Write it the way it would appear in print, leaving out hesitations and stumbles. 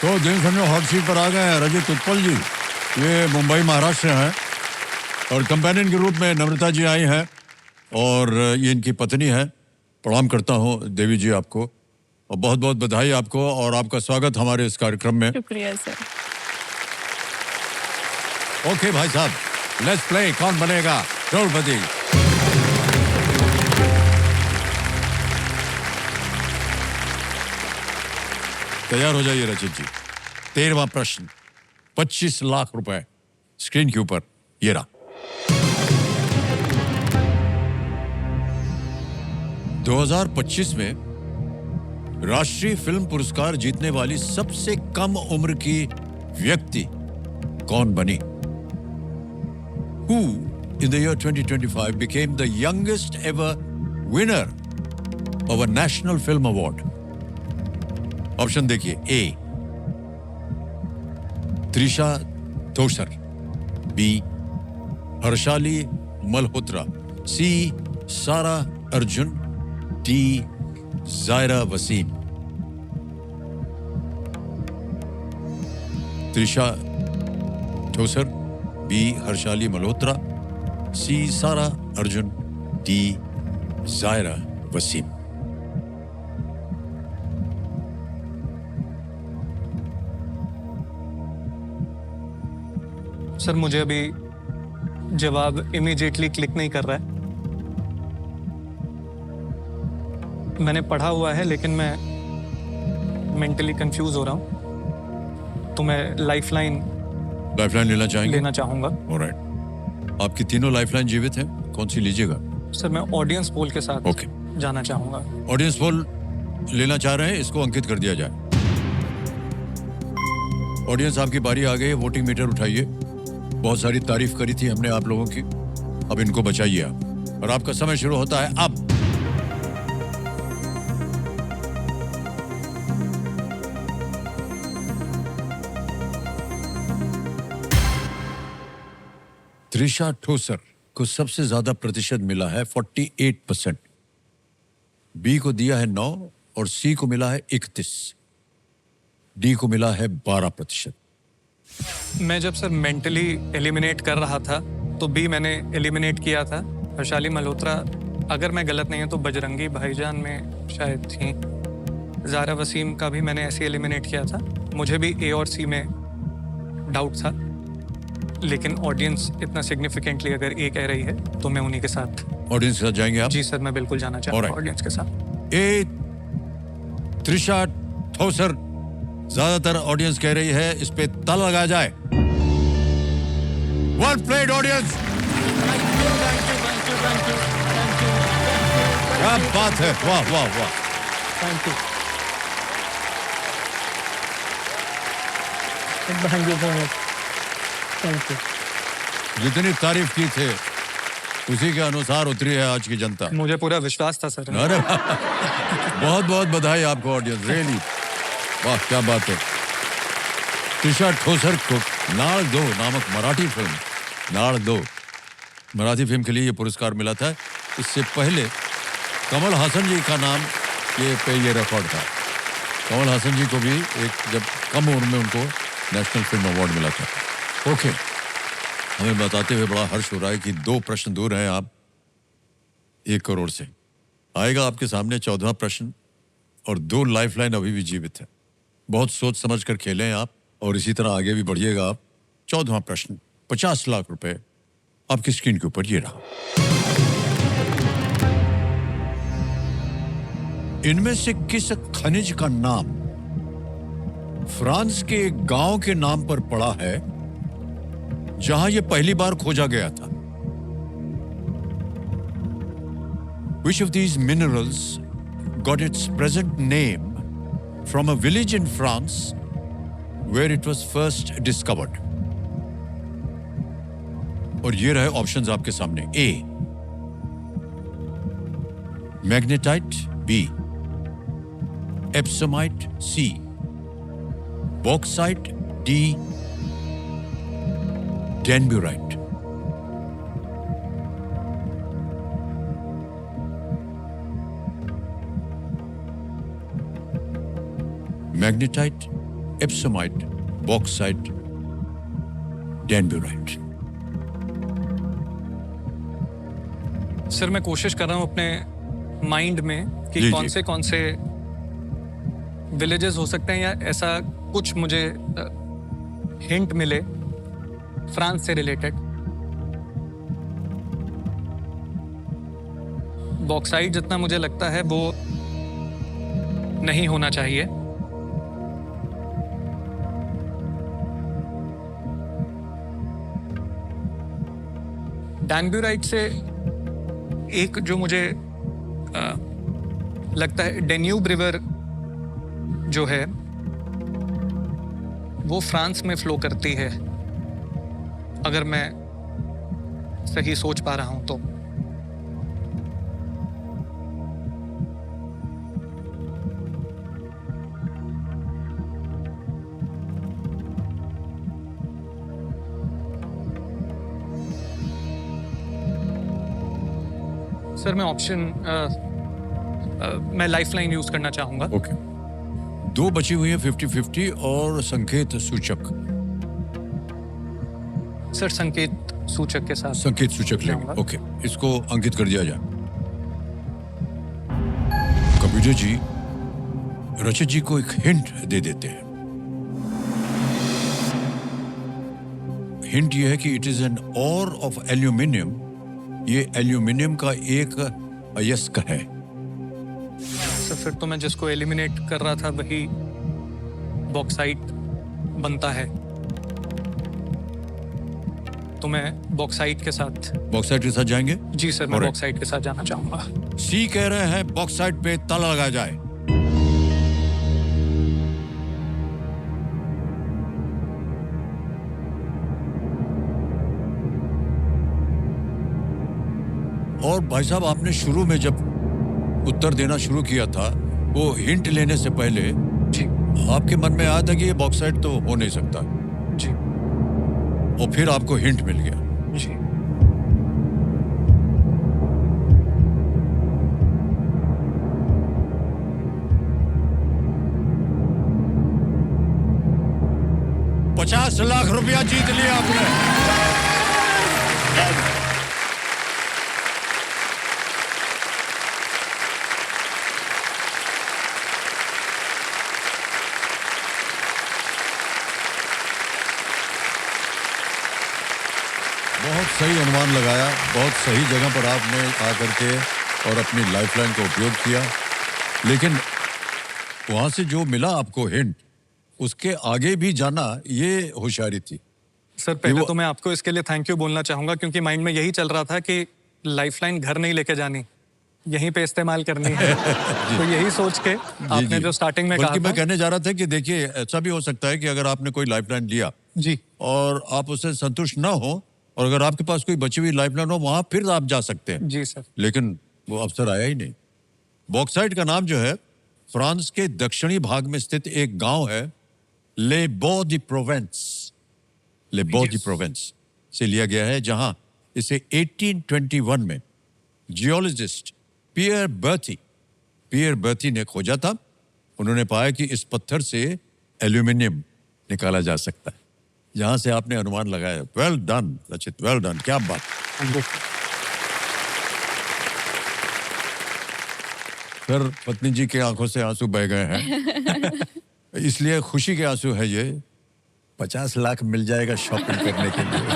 तो दिन Sanjay hot seat पर आ गए हैं रजत उत्पल जी। ये मुंबई महाराष्ट्र हैं और कंपेनियन के रूप में नम्रता जी आई हैं और ये इनकी पत्नी है। प्रणाम करता हूँ देवी जी आपको और बहुत बहुत बधाई आपको और आपका स्वागत हमारे इस कार्यक्रम में। शुक्रिया सर। ओके भाई साहब, लेट्स प्ले कौन बनेगा करोड़पति। तैयार हो जाइए रचित जी। 13वां प्रश्न, 25 लाख रुपए स्क्रीन के ऊपर ये रहा। 2025 में राष्ट्रीय फिल्म पुरस्कार जीतने वाली सबसे कम उम्र की व्यक्ति कौन बनी? Who in the year 2025 became the youngest ever winner of a national film award? Option देखिए। ए त्रिशा तोसर, बी हर्षाली मल्होत्रा, सी सारा अर्जुन, डी जायरा वसीम। त्रिशा तोसर, बी हर्षाली मल्होत्रा, सी सारा अर्जुन, डी जायरा वसीम। सर मुझे अभी जवाब इमीडिएटली क्लिक नहीं कर रहा है। मैंने पढ़ा हुआ है लेकिन मैं मेंटली कंफ्यूज हो रहा हूँ, तो मैं लाइफलाइन लेना चाहेंगे? लेना चाहूंगा। ऑलराइट, आपकी तीनों लाइफलाइन जीवित हैं, कौन सी लीजिएगा? सर मैं ऑडियंस पोल के साथ जाना चाहूंगा। ऑडियंस पोल लेना चाह रहे हैं, इसको अंकित कर दिया जाए। ऑडियंस आपकी बारी आ गई है, वोटिंग मीटर उठाइए। बहुत सारी तारीफ करी थी हमने आप लोगों की, अब इनको बचाइए आप, और आपका समय शुरू होता है अब। त्रिशा ठोसर को सबसे ज्यादा प्रतिशत मिला है 48%, बी को दिया है 9 और सी को मिला है 31, डी को मिला है 12%। मैं जब सर मेंटली एलिमिनेट कर रहा था तो बी मैंने एलिमिनेट किया था। हर्षाली मल्होत्रा, अगर मैं गलत नहीं हूं तो बजरंगी भाईजान में शायद थी। जारा वसीम का भी मैंने ऐसे एलिमिनेट किया था। मुझे भी ए और सी में डाउट था, लेकिन ऑडियंस इतना सिग्निफिकेंटली अगर ए कह रही है तो मैं उन्हीं के साथ। ऑडियंस के साथ जाएंगे आप? जी सर, मैं बिल्कुल जाना चाहता हूँ ऑडियंस के साथ। ए त्रिशा ठोसर ज्यादातर ऑडियंस कह रही है, इस पे ताला लगाया जाए। Well played audience. क्या बात है, वाह वाह वाह। Thank you. Thank you. जितनी तारीफ की थे उसी के अनुसार उतरी है आज की जनता। मुझे पूरा विश्वास था सर। अरे बहुत बहुत बधाई आपको ऑडियंस, रियली वाह क्या बात है। त्रिशा ठोसर को नाड़ दो नामक मराठी फिल्म, नाड़ दो मराठी फिल्म के लिए ये पुरस्कार मिला था। इससे पहले कमल हासन जी का नाम ये रिकॉर्ड था। कमल हासन जी को भी एक जब कम उम्र में उनको नेशनल फिल्म अवार्ड मिला था। ओके, हमें बताते हुए बड़ा हर्ष हो रहा है कि 2 प्रश्न दूर हैं आप 1 करोड़ से। आएगा आपके सामने 14वां प्रश्न और 2 लाइफलाइन अभी भी जीवित है। बहुत सोच समझ कर खेलें आप और इसी तरह आगे भी बढ़िएगा आप। 14वां प्रश्न, 50 लाख रुपए आपकी स्क्रीन के ऊपर ये रहा। इनमें से किस खनिज का नाम फ्रांस के एक गांव के नाम पर पड़ा है जहां यह पहली बार खोजा गया था? Which of these minerals got its present name from a village in France where it was first discovered? और ये रहे ऑप्शंस आपके सामने। A magnetite, B epsomite, C bauxite, D danburite. Magnetite, epsomite, bauxite, danburite. Sir मैं कोशिश कर रहा हूँ अपने माइंड में कि जी, कौन जी। से विलेजेस हो सकते हैं या ऐसा कुछ मुझे हिंट मिले फ्रांस से रिलेटेड। बॉक्साइट जितना मुझे लगता है वो नहीं होना चाहिए। डैनब्यूराइट से एक जो मुझे लगता है डेन्यूब रिवर जो है वो फ्रांस में फ्लो करती है, अगर मैं सही सोच पा रहा हूं तो। सर मैं मैं लाइफलाइन यूज करना चाहूंगा। ओके, दो बची हुई है 50-50 और संकेत सूचक। सर संकेत सूचक के साथ संकेत सूचक लेंगे। जाऊंगा। ओके, इसको अंकित कर दिया जाए। कंप्यूटर जी रचित जी को एक हिंट दे देते हैं। हिंट ये है कि it is an or of aluminium. ये एल्यूमिनियम का एक अयस्क है। सर फिर तो मैं जिसको एलिमिनेट कर रहा था वही बॉक्साइट बनता है, तो मैं बॉक्साइट के साथ। बॉक्साइट के साथ जाएंगे। जी सर मैं Correct. बॉक्साइट के साथ जाना चाहूंगा। सी कह रहे हैं बॉक्साइट पे ताला लगाया जाए। और भाई साहब आपने शुरू में जब उत्तर देना शुरू किया था वो हिंट लेने से पहले जी आपके मन में आया था कि ये बॉक्साइट तो हो नहीं सकता, जी और फिर आपको हिंट मिल गया। जी। ₹50 लाख जीत लिया आपने। बहुत सही अनुमान लगाया, बहुत सही जगह पर आपने आकर के और अपनी लाइफलाइन का उपयोग किया। लेकिन वहां से जो मिला आपको हिंट, उसके आगे भी जाना ये होशियारी थी। सर पहले वो- तो मैं आपको इसके लिए थैंक यू बोलना चाहूंगा, क्योंकि माइंड में यही चल रहा था कि लाइफलाइन घर नहीं लेके जानी, यहीं पे इस्तेमाल करनी है। तो यही सोच के आपने जी। जो स्टार्टिंग में कहा बल्कि मैं था। कहने जा रहा था कि देखिए ऐसा भी हो सकता है कि अगर आपने कोई लाइफलाइन लिया जी और आप उससे संतुष्ट ना हो और अगर आपके पास कोई बची हुई लाइफलाइन हो वहां फिर आप जा सकते हैं, जी सर। लेकिन वो अवसर आया ही नहीं। बॉक्साइट का नाम जो है फ्रांस के दक्षिणी भाग में स्थित एक गांव है, ले बो दी प्रोवेंस, ले बो दी Yes. प्रोवेंस से लिया गया है, जहां इसे 1821 में जियोलॉजिस्ट पियर बर्थी ने खोजा था। उन्होंने पाया कि इस पत्थर से एल्यूमिनियम निकाला जा सकता है। यहां से आपने अनुमान लगाया। वेल डन रचित, वेल डन, क्या बात। सर पत्नी जी के आंखों से आंसू बह गए हैं, इसलिए खुशी के आंसू है ये। 50 लाख मिल जाएगा शॉपिंग करने के लिए।